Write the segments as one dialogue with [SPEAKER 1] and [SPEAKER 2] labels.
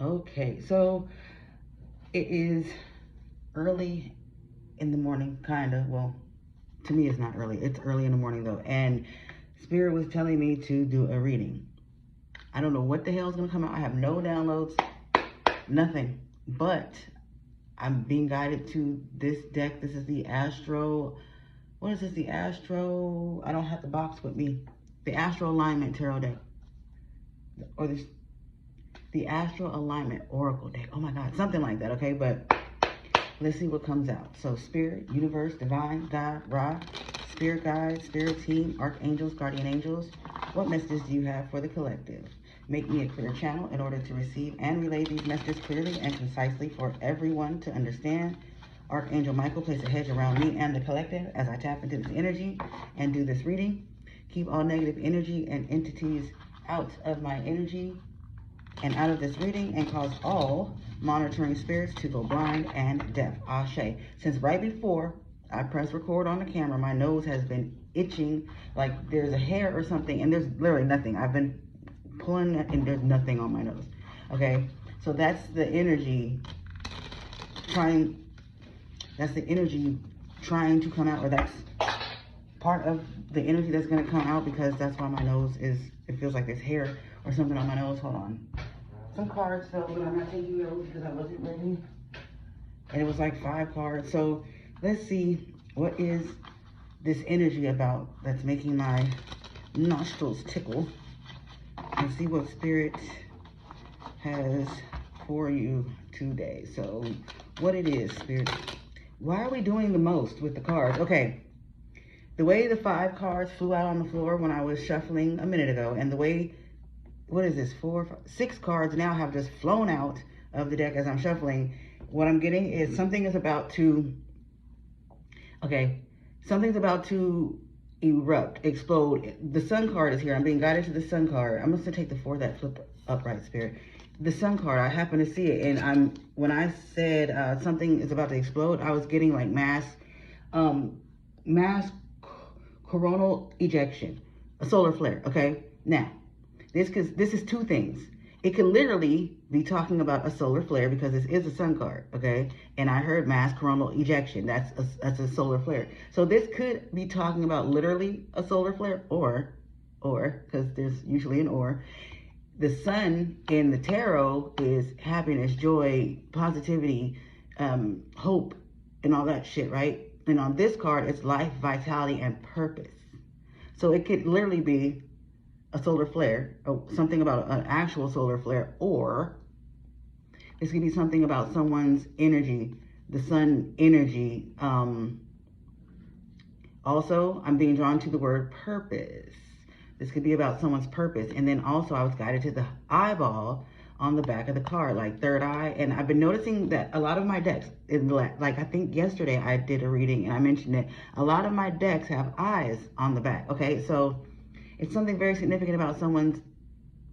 [SPEAKER 1] Okay, so it is early in the morning, kind of. Well, to me, it's not early. It's early in the morning, though. And Spirit was telling me to do a reading. I don't know what the hell is going to come out. I have no downloads, nothing. But I'm being guided to this deck. This is the Astro. What is this? The Astro. I don't have the box with me. The Astro Alignment Tarot deck. Or the Astro Alignment Oracle deck. Oh my God. Something like that, okay? But let's see what comes out. So Spirit, Universe, Divine, God, Ra, Spirit Guides, Spirit Team, Archangels, Guardian Angels. What messages do you have for the collective? Make me a clear channel in order to receive and relay these messages clearly and concisely for everyone to understand. Archangel Michael, place a hedge around me and the collective as I tap into this energy and do this reading. Keep all negative energy and entities out of my energy and out of this reading, and cause all monitoring spirits to go blind and deaf. Ashe. Since right before I press record on the camera, my nose has been itching like there's a hair or something, and there's literally nothing. I've been pulling and there's nothing on my nose. Okay, so that's the energy that's the energy trying to come out, or that's part of the energy that's going to come out, because that's why my nose is, it feels like there's hair or something on my nose. Hold on. Some cards fell, but I'm not taking those because I wasn't ready. And it was like 5 cards. So let's see, what is this energy about that's making my nostrils tickle, and see what Spirit has for you today. So what it is, Spirit. Why are we doing the most with the cards? Okay. The way the 5 cards flew out on the floor when I was shuffling a minute ago, and the way, what is this, 6 cards now have just flown out of the deck as I'm shuffling. What I'm getting is something is about to, okay, something's about to erupt, explode. The Sun card is here. I'm being guided to the Sun card. I'm going to take the 4 that flipped upright, Spirit. The Sun card, I happen to see it, and when I said something is about to explode, I was getting like mass coronal ejection, a solar flare. Okay, now this is 2 things. It could literally be talking about a solar flare because this is a Sun card. Okay, and I heard mass coronal ejection. That's a solar flare. So this could be talking about literally a solar flare, or because there's usually an or. The Sun in the tarot is happiness, joy, positivity, hope, and all that shit, right? And on this card, it's life, vitality, and purpose. So it could literally be a solar flare, or something about an actual solar flare, or this could be something about someone's energy, the Sun energy. Also, I'm being drawn to the word purpose. This could be about someone's purpose. And then also I was guided to the eyeball on the back of the card, like third eye. And I've been noticing that a lot of my decks, like I think yesterday I did a reading and I mentioned it, a lot of my decks have eyes on the back. Okay, so it's something very significant about someone's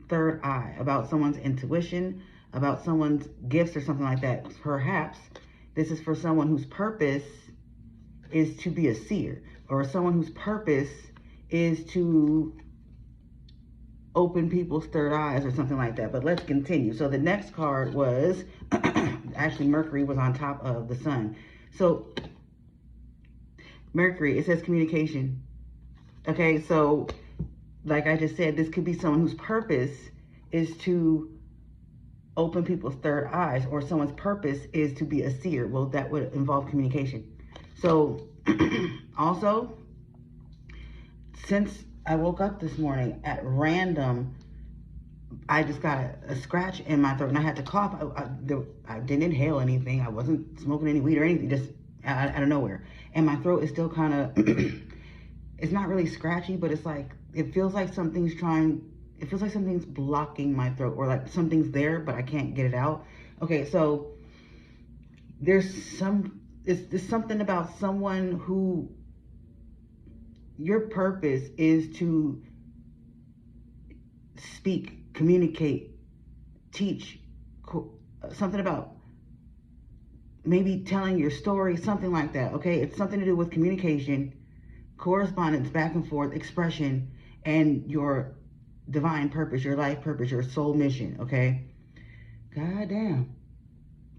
[SPEAKER 1] third eye, about someone's intuition, about someone's gifts or something like that. Perhaps this is for someone whose purpose is to be a seer, or someone whose purpose is to open people's third eyes or something like that. But let's continue. So the next card was, actually Mercury was on top of the Sun. So Mercury, it says communication. Okay, so like I just said, this could be someone whose purpose is to open people's third eyes, or someone's purpose is to be a seer. Well, that would involve communication. So also, since I woke up this morning at random, I just got a scratch in my throat and I had to cough. I didn't inhale anything. I wasn't smoking any weed or anything, just out of nowhere. And my throat is still kind of, it's not really scratchy, but it's like, it feels like something's blocking my throat, or like something's there, but I can't get it out. Okay, so there's something about someone who, your purpose is to speak, communicate, teach, something about maybe telling your story, something like that, okay? It's something to do with communication, correspondence, back and forth, expression, and your divine purpose, your life purpose, your soul mission, okay? God damn.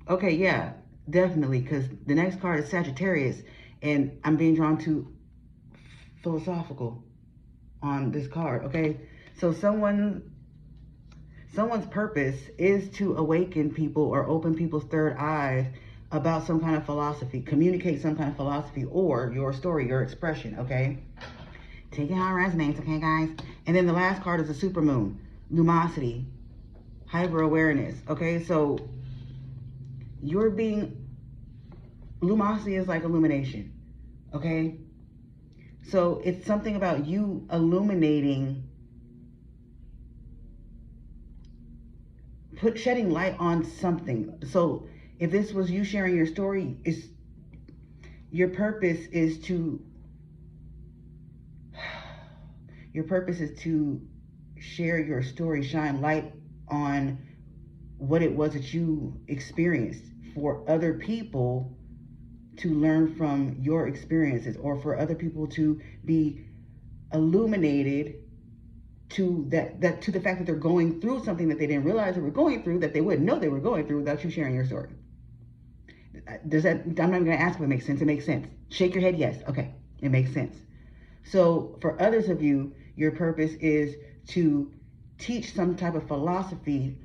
[SPEAKER 1] Okay, yeah, definitely, because the next card is Sagittarius, and I'm being drawn to philosophical on this card, okay? So someone's purpose is to awaken people or open people's third eyes about some kind of philosophy, communicate some kind of philosophy or your story, your expression, okay? Take it how it resonates, okay, guys? And then the last card is the supermoon, lumosity, hyper awareness, okay? So you're being, lumosity is like illumination, okay? So it's something about you illuminating, shedding light on something. So if this was you sharing your story, your purpose is to share your story, shine light on what it was that you experienced for other people to learn from your experiences, or for other people to be illuminated to to the fact that they're going through something that they didn't realize they were going through, that they wouldn't know they were going through without you sharing your story. Does that, I'm not even gonna ask if it makes sense. It makes sense. Shake your head, yes. Okay, it makes sense. So for others of you, your purpose is to teach some type of philosophy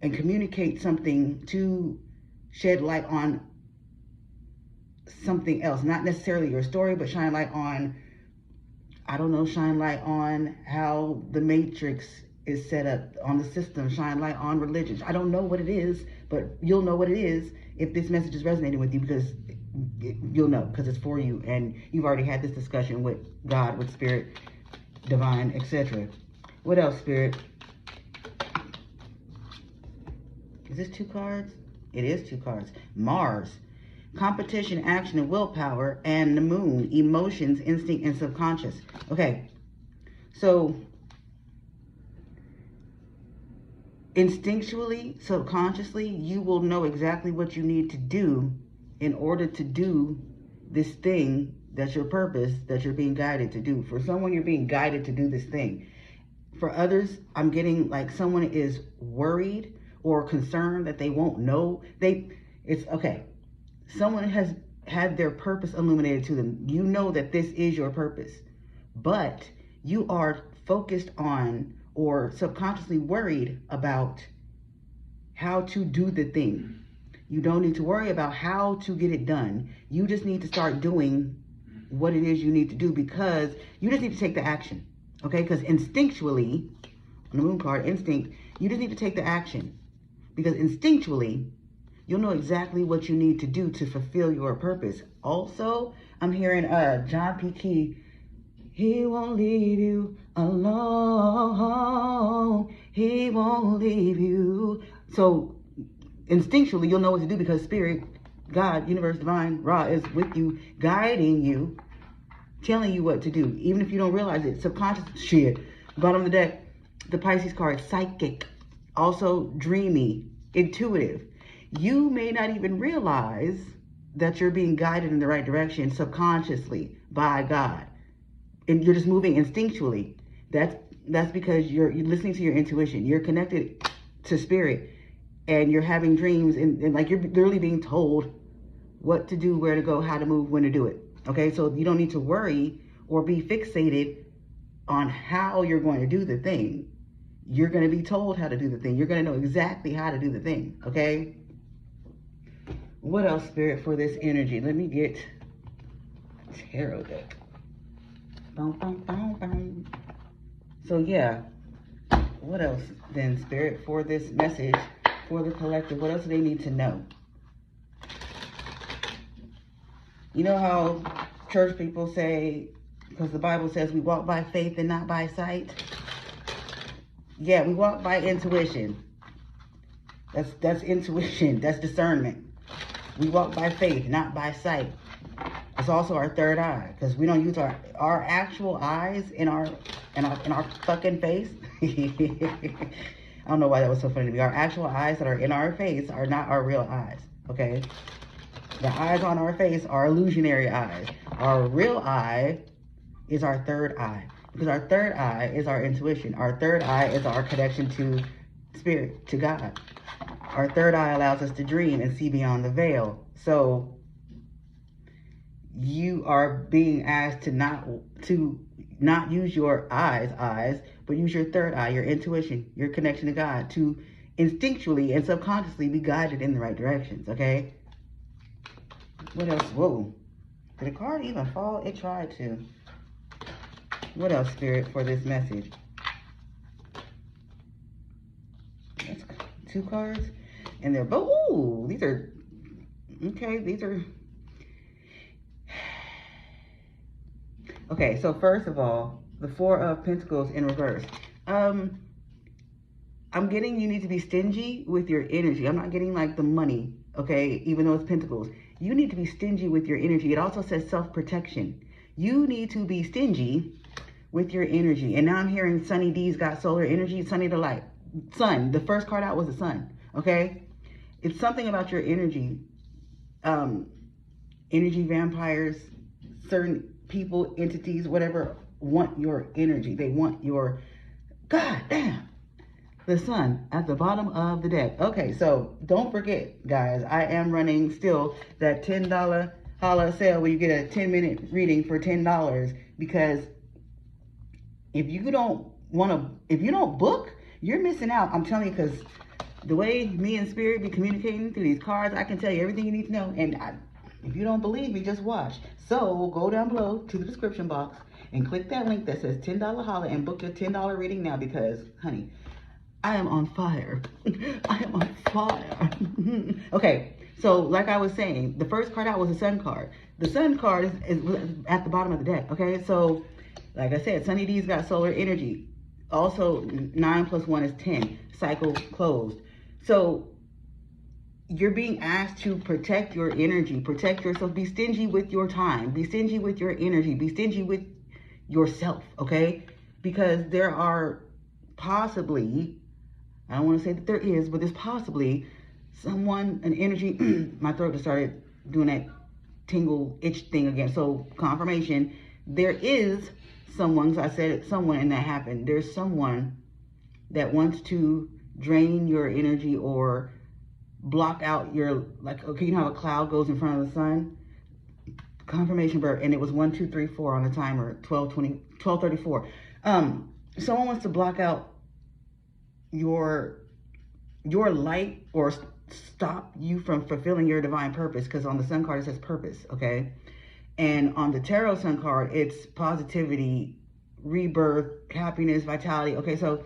[SPEAKER 1] and communicate something to shed light on something else, not necessarily your story, but shine light on, I don't know, shine light on how the matrix is set up, on the system, shine light on religions. I don't know what it is, but you'll know what it is if this message is resonating with you, because you'll know, because it's for you, and you've already had this discussion with God, with spirit, divine, etc. What else, spirit? Is this 2 cards? It is 2 cards. Mars, competition, action, and willpower, and the moon, emotions, instinct, and subconscious. Okay, so instinctually, subconsciously, you will know exactly what you need to do in order to do this thing that's your purpose, that you're being guided to do. For someone, you're being guided to do this thing. For others, I'm getting like someone is worried or concerned that they won't know. It's okay. Someone has had their purpose illuminated to them. You know that this is your purpose, but you are focused on or subconsciously worried about how to do the thing. You don't need to worry about how to get it done. You just need to start doing what it is you need to do, because you just need to take the action, okay? Because instinctually, on the moon card, instinct, you just need to take the action, because instinctually, you'll know exactly what you need to do to fulfill your purpose. Also, I'm hearing John P. Key, he won't leave you alone. He won't leave you. So instinctually, you'll know what to do, because spirit, God, universe, divine, Ra is with you, guiding you, telling you what to do, even if you don't realize it. Subconscious shit. Bottom of the deck, the Pisces card, psychic, also dreamy, intuitive. You may not even realize that you're being guided in the right direction subconsciously by God, and you're just moving instinctually. That's because you're listening to your intuition. You're connected to spirit, and you're having dreams, and like you're literally being told what to do, where to go, how to move, when to do it. Okay, so you don't need to worry or be fixated on how you're going to do the thing. You're going to be told how to do the thing. You're going to know exactly how to do the thing, okay? What else, spirit, for this energy? Let me get a tarot deck. Boom, boom, boom, boom. So yeah, what else then, spirit, for this message, for the collective? What else do they need to know? You know how church people say, because the Bible says we walk by faith and not by sight? Yeah, we walk by intuition. That's intuition. That's discernment. We walk by faith, not by sight. It's also our third eye, because we don't use our actual eyes in our fucking face. I don't know why that was so funny to me. Our actual eyes that are in our face are not our real eyes, okay? The eyes on our face are illusionary eyes. Our real eye is our third eye, because our third eye is our intuition. Our third eye is our connection to spirit, to God. Our third eye allows us to dream and see beyond the veil. So you are being asked to not use your eyes, but use your third eye, your intuition, your connection to God, to instinctually and subconsciously be guided in the right directions, okay? What else? Whoa. Did the card even fall? It tried to. What else, Spirit, for this message? That's 2 cards. And they're both, ooh, these are, okay, these are. Okay, so first of all, the 4 of Pentacles in reverse. I'm getting you need to be stingy with your energy. I'm not getting like the money, okay, even though it's Pentacles. You need to be stingy with your energy. It also says self-protection. You need to be stingy with your energy. And now I'm hearing Sunny D's got solar energy, Sunny the light. Sun, the first card out was the sun, okay? It's something about your energy. Energy vampires, certain people, entities, whatever, want your energy. They want your, God damn, the sun at the bottom of the deck. Okay, so don't forget, guys, I am running still that $10 holla sale where you get a 10-minute reading for $10, because if you don't book, you're missing out. I'm telling you, because the way me and Spirit be communicating through these cards, I can tell you everything you need to know. And if you don't believe me, just watch. So go down below to the description box and click that link that says $10 holla and book your $10 reading now, because, honey, I am on fire. I am on fire. Okay, so like I was saying, the first card out was the sun card. The sun card is at the bottom of the deck, okay? So, like I said, Sunny D's got solar energy. Also, 9 plus 1 is 10. Cycle closed. So, you're being asked to protect your energy, protect yourself, be stingy with your time, be stingy with your energy, be stingy with yourself, okay? Because there are possibly, I don't want to say that there is, but there's possibly someone, an energy, my throat just started doing that tingle itch thing again. So confirmation, there is someone, so I said it, someone, and that happened. There's someone that wants to drain your energy or block out your, like, okay, you know how a cloud goes in front of the sun? Confirmation bird, and it was 1, 2, 3, 4 on the timer, 12:34. Someone wants to block out your light or stop you from fulfilling your divine purpose, because on the sun card it says purpose, okay? And on the tarot sun card, it's positivity, rebirth, happiness, vitality. Okay, so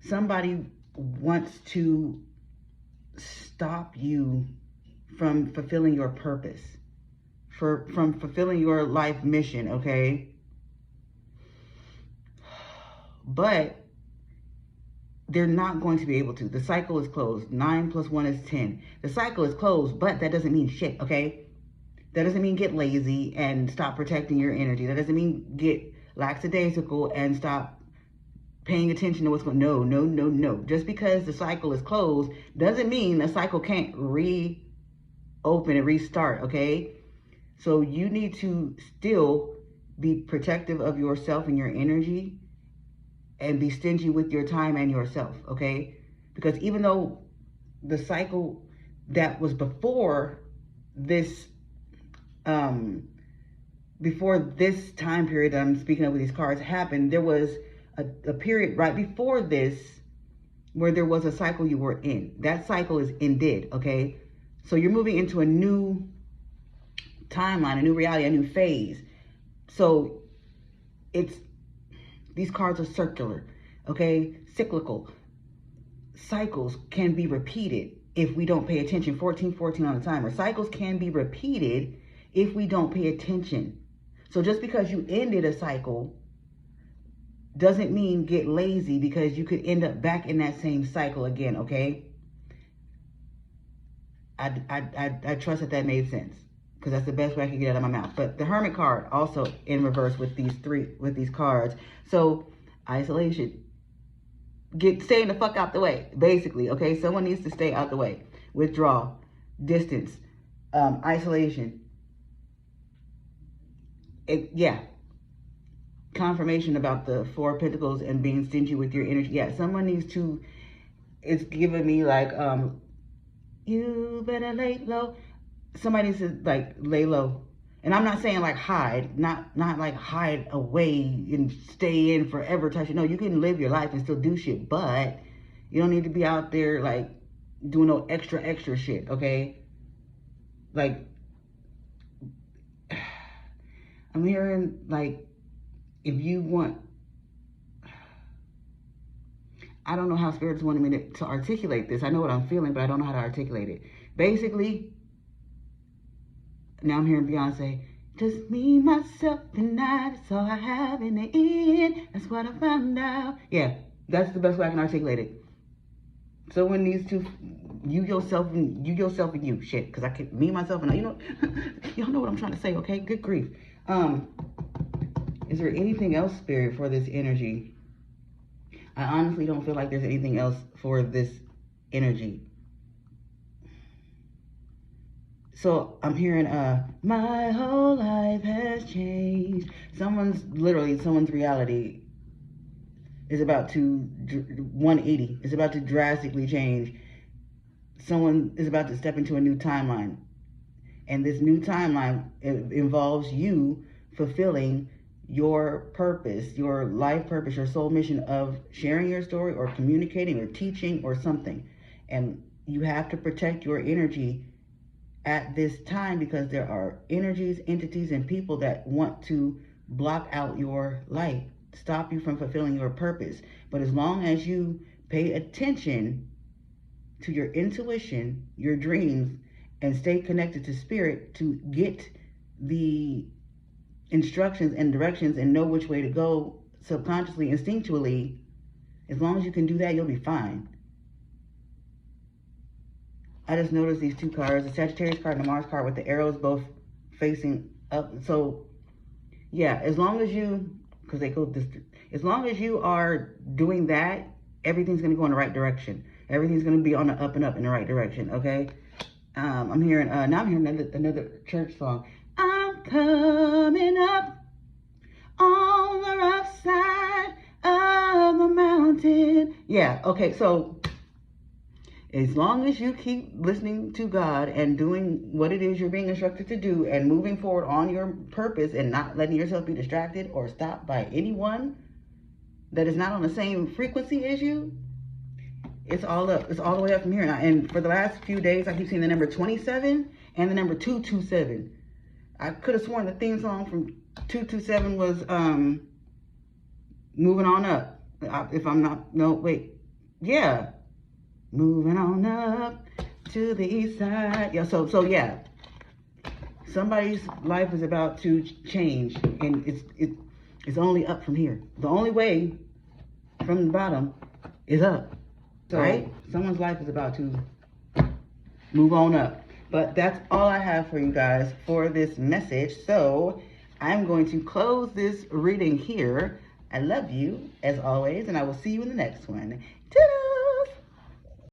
[SPEAKER 1] somebody wants to stop you from fulfilling your purpose, from fulfilling your life mission, okay? But they're not going to be able to. The cycle is closed. 9 plus 1 is 10. The cycle is closed, but that doesn't mean shit, okay? That doesn't mean get lazy and stop protecting your energy. That doesn't mean get lackadaisical and stop paying attention to what's going on. No, no, no, no. Just because the cycle is closed doesn't mean the cycle can't reopen and restart, okay? So you need to still be protective of yourself and your energy, and be stingy with your time and yourself, okay? Because even though the cycle that was before this time period that I'm speaking of with these cards happened, there was a period right before this where there was a cycle you were in. That cycle is ended, okay? So you're moving into a new timeline, a new reality, a new phase. So these cards are circular, okay? Cyclical. Cycles can be repeated if we don't pay attention. 14:14 on the timer. Cycles can be repeated if we don't pay attention. So just because you ended a cycle doesn't mean get lazy, because you could end up back in that same cycle again, okay? I trust that made sense, because that's the best way I can get it out of my mouth. But the Hermit card also in reverse with these cards. So isolation, staying the fuck out the way, basically, okay? Someone needs to stay out the way. Withdrawal, distance, isolation. Yeah. Confirmation about the 4 of Pentacles and being stingy with your energy. Yeah, someone needs to, it's giving me like You better lay low. Somebody says like lay low. And I'm not saying like hide, not like hide away and stay in forever type shit. No, you can live your life and still do shit, but you don't need to be out there like doing no extra shit, okay? Like, I'm hearing like, if you want, I don't know how Spirit's wanting me to articulate this. I know what I'm feeling, but I don't know how to articulate it. Basically, now I'm hearing Beyonce, just me, myself, and I, that's all I have in the end. That's what I found out. Yeah, that's the best way I can articulate it. So when these two, you yourself and you, shit, because I can, me, myself, and I, you know, y'all know what I'm trying to say, okay? Good grief. Is there anything else, Spirit, for this energy? I honestly don't feel like there's anything else for this energy. So I'm hearing, my whole life has changed. Someone's reality is about to 180. It's about to drastically change. Someone is about to step into a new timeline. And this new timeline involves you fulfilling your purpose, your life purpose, your soul mission of sharing your story or communicating or teaching or something. And you have to protect your energy at this time, because there are energies, entities, and people that want to block out your light, stop you from fulfilling your purpose. But as long as you pay attention to your intuition, your dreams, and stay connected to Spirit to get the instructions and directions and know which way to go subconsciously, instinctually, as long as you can do that, you'll be fine. I just noticed these two cards, the Sagittarius card and the Mars card with the arrows both facing up. So yeah, as long as you, because they go this, as long as you are doing that, everything's going to go in the right direction. Everything's going to be on the up and up in the right direction, okay? I'm hearing, now I'm hearing another church song. I'm coming up on the rough side of the mountain. Yeah, okay, so as long as you keep listening to God and doing what it is you're being instructed to do and moving forward on your purpose and not letting yourself be distracted or stopped by anyone that is not on the same frequency as you, it's all up. It's all the way up from here now. And for the last few days, I keep seeing the number 27 and the number 227. I could have sworn the theme song from 227 was Moving On Up. If I'm not, no, wait. Yeah. Moving on up to the east side. Yeah, so yeah. Somebody's life is about to change, and it's only up from here. The only way from the bottom is up. So, right? Someone's life is about to move on up. But that's all I have for you guys for this message. So I'm going to close this reading here. I love you as always, and I will see you in the next one. Ta-da!